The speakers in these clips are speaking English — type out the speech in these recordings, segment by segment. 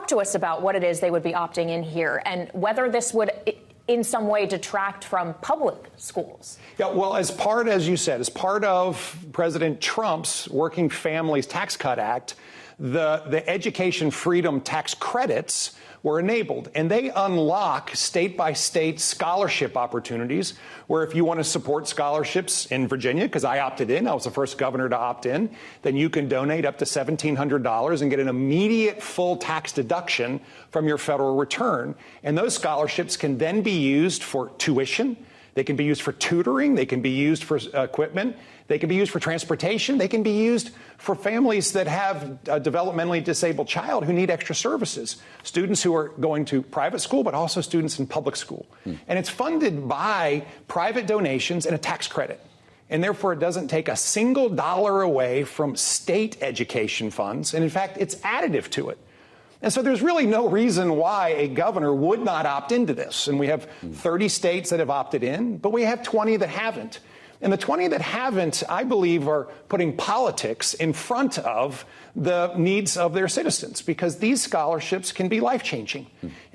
to us about what it is they would be opting in here and whether this would in some way detract from public schools. Yeah, well, as you said, as part of President Trump's Working Families Tax Cut Act, the education freedom tax credits were enabled, and they unlock state-by-state scholarship opportunities where if you want to support scholarships in Virginia, because I opted in, I was the first governor to opt in, then you can donate up to $1,700 and get an immediate full tax deduction from your federal return. And those scholarships can then be used for tuition, they can be used for tutoring, they can be used for equipment, they can be used for transportation, they can be used for families that have a developmentally disabled child who need extra services, students who are going to private school, but also students in public school. And it's funded by private donations and a tax credit. And therefore, it doesn't take a single dollar away from state education funds. And in fact, it's additive to it. And so there's really no reason why a governor would not opt into this. And we have 30 states that have opted in, but we have 20 that haven't. And the 20 that haven't, I believe, are putting politics in front of the needs of their citizens, because these scholarships can be life-changing.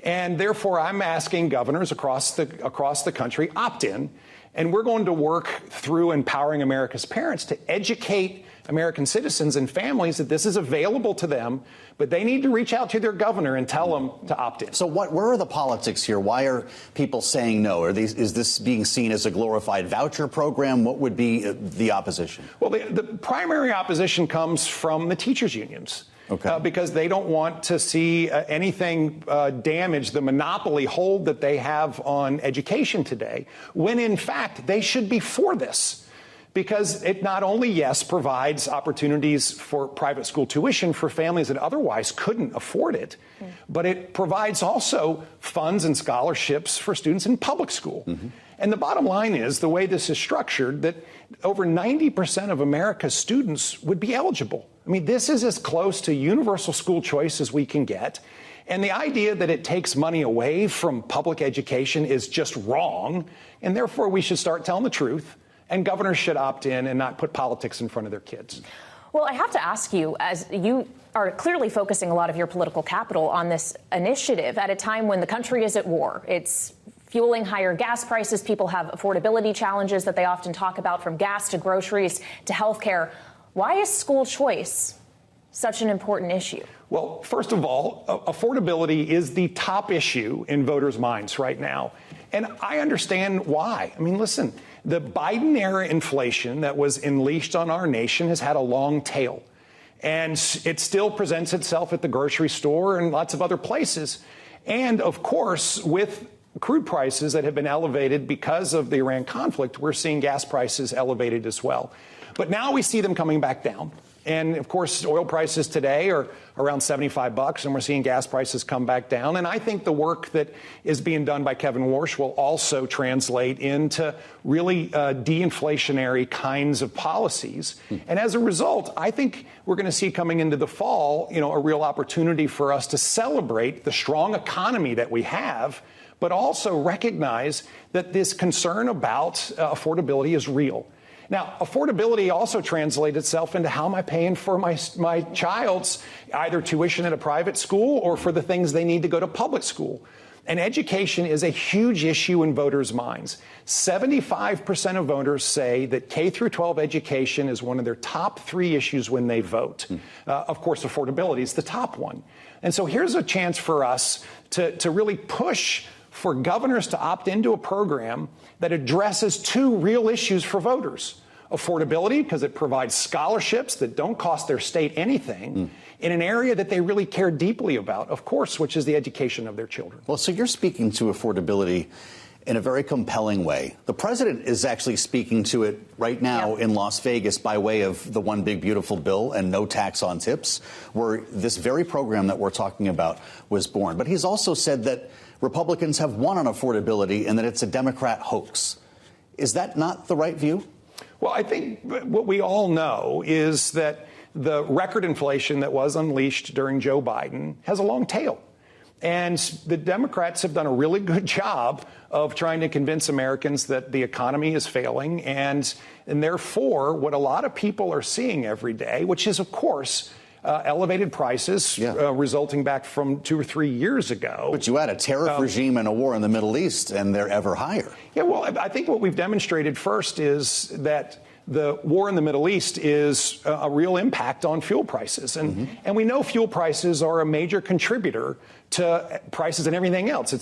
And therefore, I'm asking governors across the country opt in. And we're going to work through Empowering America's Parents to educate American citizens and families that this is available to them, but they need to reach out to their governor and tell them to opt in. So where are the politics here? Why are people saying no? Is this being seen as a glorified voucher program? What would be the opposition? Well, the primary opposition comes from the teachers' unions. Okay. Because they don't want to see anything damage the monopoly hold that they have on education today, when in fact they should be for this. Because it not only, yes, provides opportunities for private school tuition for families that otherwise couldn't afford it, but it provides also funds and scholarships for students in public school. And the bottom line is, the way this is structured, that over 90% of America's students would be eligible. I mean, this is as close to universal school choice as we can get. And the idea that it takes money away from public education is just wrong. And therefore, we should start telling the truth. And governors should opt in and not put politics in front of their kids. Well, I have to ask you, as you are clearly focusing a lot of your political capital on this initiative at a time when the country is at war. It's fueling higher gas prices. People have affordability challenges that they often talk about, from gas to groceries to health care. Why is school choice such an important issue? Well, first of all, affordability is the top issue in voters' minds right now. And I understand why. I mean, listen, the Biden-era inflation that was unleashed on our nation has had a long tail. And it still presents itself at the grocery store and lots of other places. And, of course, with crude prices that have been elevated because of the Iran conflict, we're seeing gas prices elevated as well. But now we see them coming back down. And, of course, oil prices today are around $75, and we're seeing gas prices come back down. And I think the work that is being done by Kevin Warsh will also translate into really de-inflationary kinds of policies. And as a result, I think we're going to see coming into the fall, a real opportunity for us to celebrate the strong economy that we have, but also recognize that this concern about affordability is real. Now, affordability also translates itself into how am I paying for my child's either tuition at a private school or for the things they need to go to public school. And education is a huge issue in voters' minds. 75% of voters say that K through 12 education is one of their top 3 issues when they vote. Of course, affordability is the top one. And so here's a chance for us to really push for governors to opt into a program that addresses 2 real issues for voters. Affordability, because it provides scholarships that don't cost their state anything in an area that they really care deeply about, of course, which is the education of their children. Well, so you're speaking to affordability in a very compelling way. The president is actually speaking to it right now in Las Vegas by way of the One Big Beautiful Bill and no tax on tips, where this very program that we're talking about was born. But he's also said that Republicans have won on affordability and that it's a Democrat hoax. Is that not the right view? Well, I think what we all know is that the record inflation that was unleashed during Joe Biden has a long tail. And the Democrats have done a really good job of trying to convince Americans that the economy is failing. And therefore, what a lot of people are seeing every day, which is, of course, elevated prices resulting back from 2 or 3 years ago. But you had a tariff regime and a war in the Middle East, and they're ever higher. Yeah, well, I think what we've demonstrated first is that the war in the Middle East is a real impact on fuel prices. And we know fuel prices are a major contributor to prices and everything else.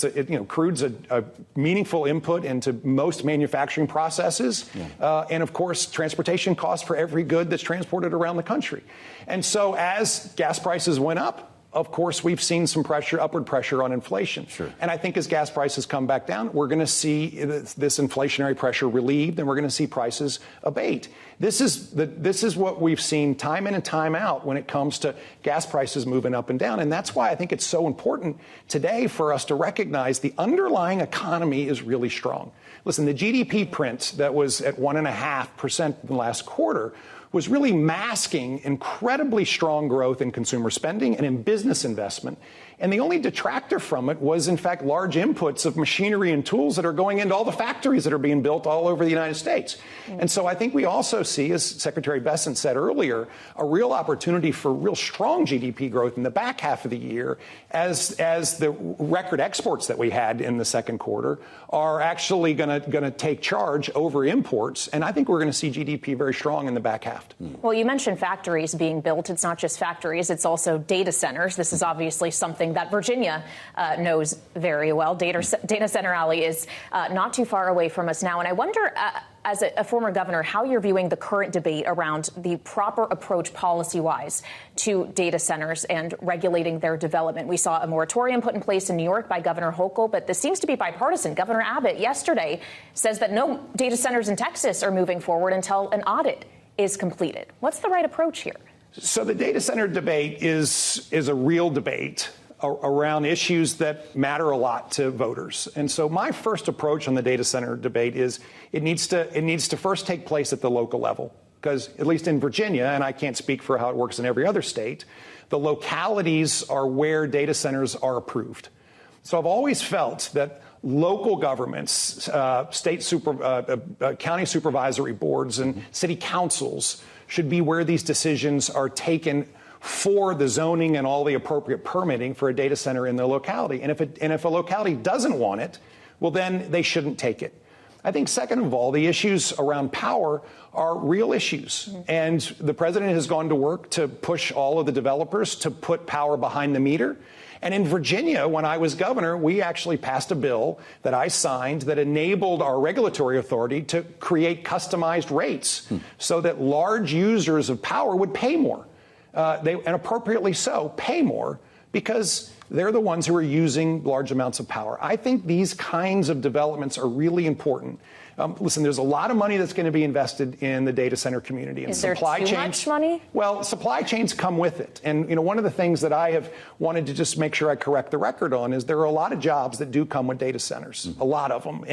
Crude's a meaningful input into most manufacturing processes. And of course, transportation costs for every good that's transported around the country. And so as gas prices went up, of course, we've seen some upward pressure on inflation. And I think as gas prices come back down, we're going to see this inflationary pressure relieved, and we're going to see prices abate. This is what we've seen time in and time out when it comes to gas prices moving up and down. And that's why I think it's so important today for us to recognize the underlying economy is really strong. Listen, the GDP print that was at 1.5% in the last quarter was really masking incredibly strong growth in consumer spending and in business investment. And the only detractor from it was, in fact, large inputs of machinery and tools that are going into all the factories that are being built all over the United States. And so I think we also see, as Secretary Bessent said earlier, a real opportunity for real strong GDP growth in the back half of the year as the record exports that we had in the second quarter are actually going to take charge over imports. And I think we're going to see GDP very strong in the back half. Well, you mentioned factories being built. It's not just factories. It's also data centers. This is obviously something that Virginia knows very well. Data Center Alley is not too far away from us now. And I wonder, as a former governor, how you're viewing the current debate around the proper approach policy-wise to data centers and regulating their development. We saw a moratorium put in place in New York by Governor Hochul, but this seems to be bipartisan. Governor Abbott yesterday says that no data centers in Texas are moving forward until an audit is completed. What's the right approach here? So the data center debate is a real debate around issues that matter a lot to voters. And so my first approach on the data center debate is it needs to first take place at the local level, because at least in Virginia, and I can't speak for how it works in every other state, the localities are where data centers are approved. So I've always felt that local governments, county supervisory boards and city councils should be where these decisions are taken for the zoning and all the appropriate permitting for a data center in the locality. And if a locality doesn't want it, well, then they shouldn't take it. I think, second of all, the issues around power are real issues. And the president has gone to work to push all of the developers to put power behind the meter. And in Virginia, when I was governor, we actually passed a bill that I signed that enabled our regulatory authority to create customized rates so that large users of power would pay more. And appropriately so, pay more, because they're the ones who are using large amounts of power. I think these kinds of developments are really important. Listen, there's a lot of money that's going to be invested in the data center community. And Is there too much money? Well, supply chains come with it. And, one of the things that I have wanted to just make sure I correct the record on is there are a lot of jobs that do come with data centers, a lot of them.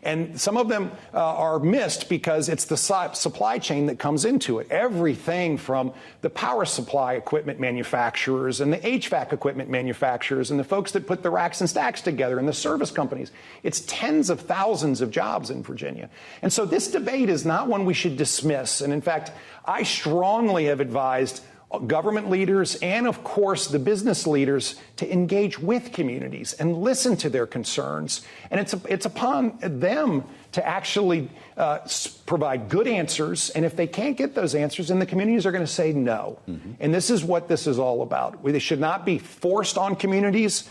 And some of them are missed because it's the supply chain that comes into it. Everything from the power supply equipment manufacturers and the HVAC equipment manufacturers and the folks that put the racks and stacks together and the service companies. It's tens of thousands of jobs in Virginia. And so this debate is not one we should dismiss. And in fact, I strongly have advised government leaders and, of course, the business leaders to engage with communities and listen to their concerns. And it's upon them to actually provide good answers. And if they can't get those answers, then the communities are going to say no. And this is what this is all about. They should not be forced on communities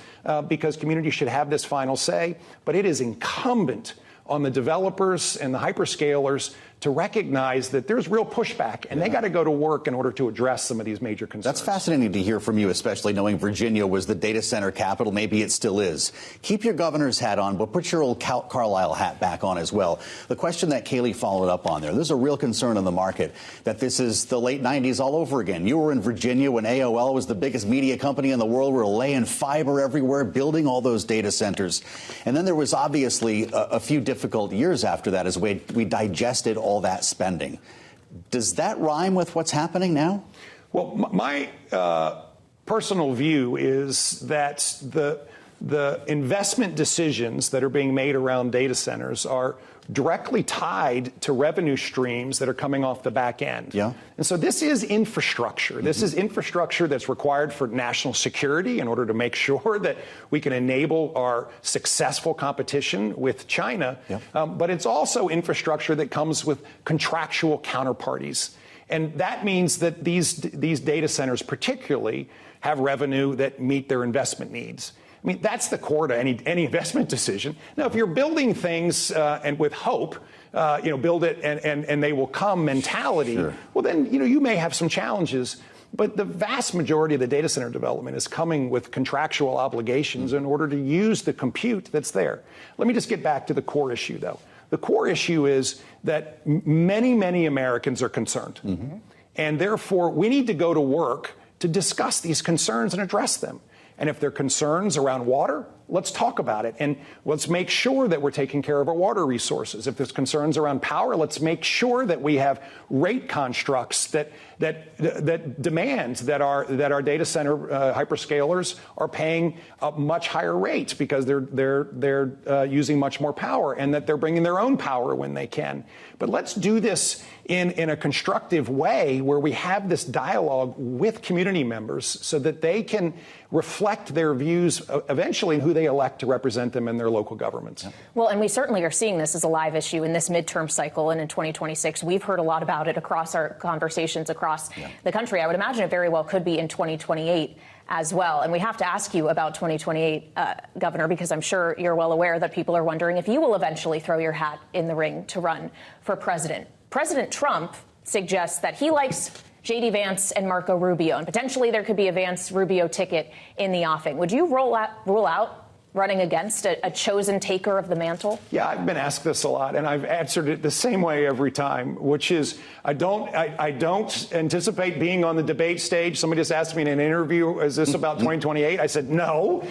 because communities should have this final say. But it is incumbent on the developers and the hyperscalers to recognize that there's real pushback, and they got to go to work in order to address some of these major concerns. That's fascinating to hear from you, especially knowing Virginia was the data center capital. Maybe it still is. Keep your governor's hat on, but put your old Carlisle hat back on as well. The question that Kailey followed up on there's a real concern in the market that this is the late 90s all over again. You were in Virginia when AOL was the biggest media company in the world. We were laying fiber everywhere, building all those data centers. And then there was obviously a few difficult years after that as we digested all that spending. Does that rhyme with what's happening now? Well, my personal view is that the investment decisions that are being made around data centers are directly tied to revenue streams that are coming off the back end. Yeah. And so this is infrastructure. This is infrastructure that's required for national security in order to make sure that we can enable our successful competition with China. Yeah. But it's also infrastructure that comes with contractual counterparties. And that means that these data centers particularly have revenue that meet their investment needs. I mean, that's the core to any investment decision. Now, if you're building things and with hope, build it and they will come mentality, sure, well, then, you may have some challenges. But the vast majority of the data center development is coming with contractual obligations in order to use the compute that's there. Let me just get back to the core issue, though. The core issue is that many, many Americans are concerned. Mm-hmm. And therefore, we need to go to work to discuss these concerns and address them. And if there are concerns around water, let's talk about it. And let's make sure that we're taking care of our water resources. If there's concerns around power, let's make sure that we have rate constructs that demand that our data center hyperscalers are paying a much higher rate because they're using much more power, and that they're bringing their own power when they can. But let's do this in a constructive way where we have this dialogue with community members so that they can reflect their views eventually in who they elect to represent them in their local governments. Well, and we certainly are seeing this as a live issue in this midterm cycle and in 2026. We've heard a lot about it across our conversations across the country. I would imagine it very well could be in 2028 as well. And we have to ask you about 2028, Governor, because I'm sure you're well aware that people are wondering if you will eventually throw your hat in the ring to run for president. President Trump suggests that he likes J.D. Vance and Marco Rubio, and potentially there could be a Vance-Rubio ticket in the offing. Would you rule out running against a chosen taker of the mantle? Yeah, I've been asked this a lot, and I've answered it the same way every time, which is I don't anticipate being on the debate stage. Somebody just asked me in an interview, is this about 2028? I said, no.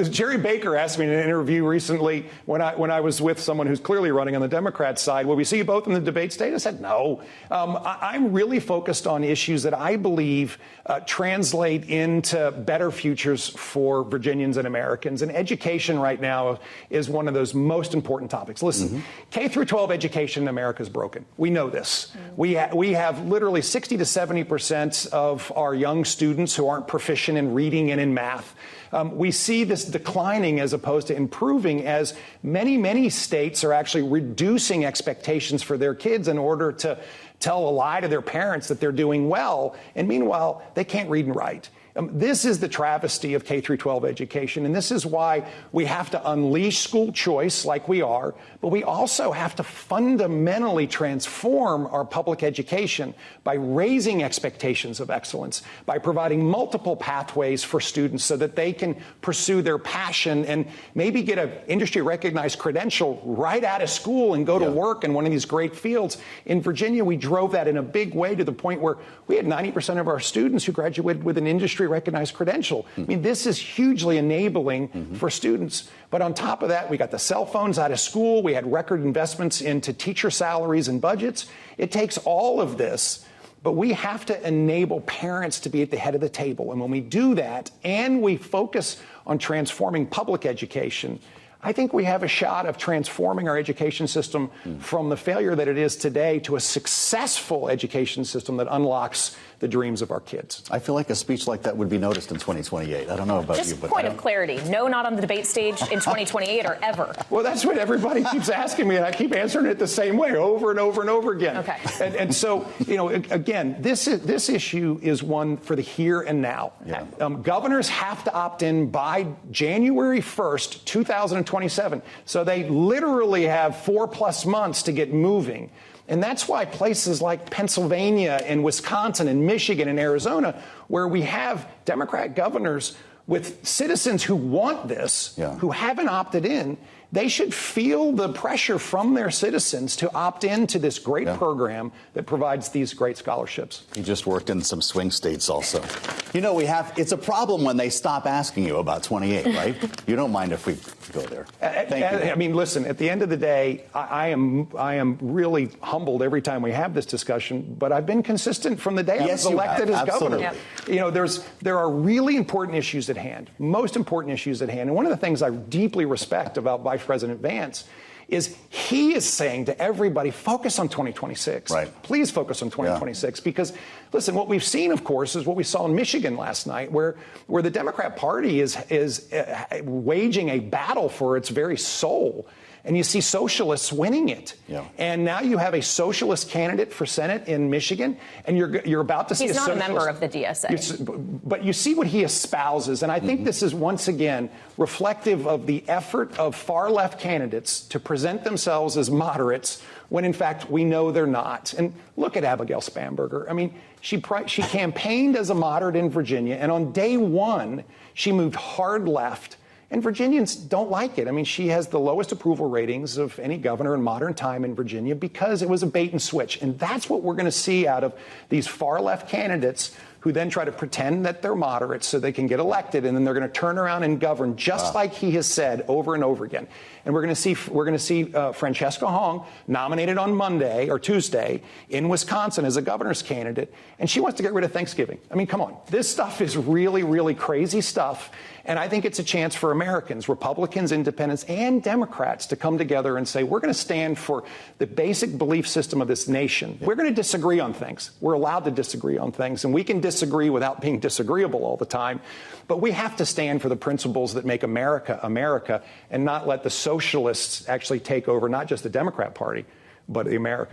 Jerry Baker asked me in an interview recently when I was with someone who's clearly running on the Democrat side, will we see you both on the debate stage? I said, no. I'm really focused on issues that I believe translate into better futures for Virginians and Americans. And education right now is one of those most important topics. Listen, K through 12 education in America is broken. We know this. We have literally 60 to 70% of our young students who aren't proficient in reading and in math. We see this declining as opposed to improving as many states are actually reducing expectations for their kids in order to tell a lie to their parents that they're doing well. And meanwhile, they can't read and write. This is the travesty of K through 12 education, and this is why we have to unleash school choice like we are, but we also have to fundamentally transform our public education by raising expectations of excellence, by providing multiple pathways for students so that they can pursue their passion and maybe get an industry-recognized credential right out of school and go to work in one of these great fields. In Virginia, we drove that in a big way to the point where we had 90% of our students who graduated with an industry-recognized credential. I mean, this is hugely enabling for students. But on top of that, we got the cell phones out of school. We had record investments into teacher salaries and budgets. It takes all of this, but we have to enable parents to be at the head of the table. And when we do that and we focus on transforming public education, I think we have a shot of transforming our education system from the failure that it is today to a successful education system that unlocks the dreams of our kids. I feel like a speech like that would be noticed in 2028. I don't know about you, but point of clarity. No, not on the debate stage in 2028 or ever. Well, that's what everybody keeps asking me, and I keep answering it the same way over and over and over again. Okay. And so, again, this issue is one for the here and now. Yeah. Governors have to opt in by January 1st, 2027. So they literally have 4+ months to get moving. And that's why places like Pennsylvania and Wisconsin and Michigan and Arizona, where we have Democrat governors with citizens who want this, who haven't opted in, they should feel the pressure from their citizens to opt into this great program that provides these great scholarships. You just worked in some swing states also. You know, it's a problem when they stop asking you about 28, right? You don't mind if we go there. Thank you. I mean, listen, at the end of the day, I am really humbled every time we have this discussion, but I've been consistent from the day I was elected as governor. Yep. You know, there are really important issues at hand, most important issues at hand. And one of the things I deeply respect about Vice President Vance is he is saying to everybody, focus on 2026. Right. Please focus on 2026. Because, listen, what we've seen, of course, is what we saw in Michigan last night, where the Democrat Party is waging a battle for its very soul. And you see socialists winning it. Yeah. And now you have a socialist candidate for Senate in Michigan, and you're about to see He's a not socialist. a member of the DSA. But you see what he espouses, and I think this is once again reflective of the effort of far-left candidates to present themselves as moderates when, in fact, we know they're not. And look at Abigail Spanberger. I mean, she campaigned as a moderate in Virginia, and on day one, she moved hard left. And Virginians don't like it. I mean, she has the lowest approval ratings of any governor in modern time in Virginia because it was a bait and switch. And that's what we're going to see out of these far-left candidates who then try to pretend that they're moderates so they can get elected, and then they're going to turn around and govern just like he has said over and over again. And we're going to see Francesca Hong nominated on Monday or Tuesday in Wisconsin as a governor's candidate, and she wants to get rid of Thanksgiving. I mean, come on. This stuff is really, really crazy stuff, and I think it's a chance for Americans, Republicans, independents, and Democrats to come together and say, we're going to stand for the basic belief system of this nation. We're going to disagree on things. We're allowed to disagree on things, and we can disagree without being disagreeable all the time. But we have to stand for the principles that make America America and not let the socialists actually take over not just the Democrat Party, but the America.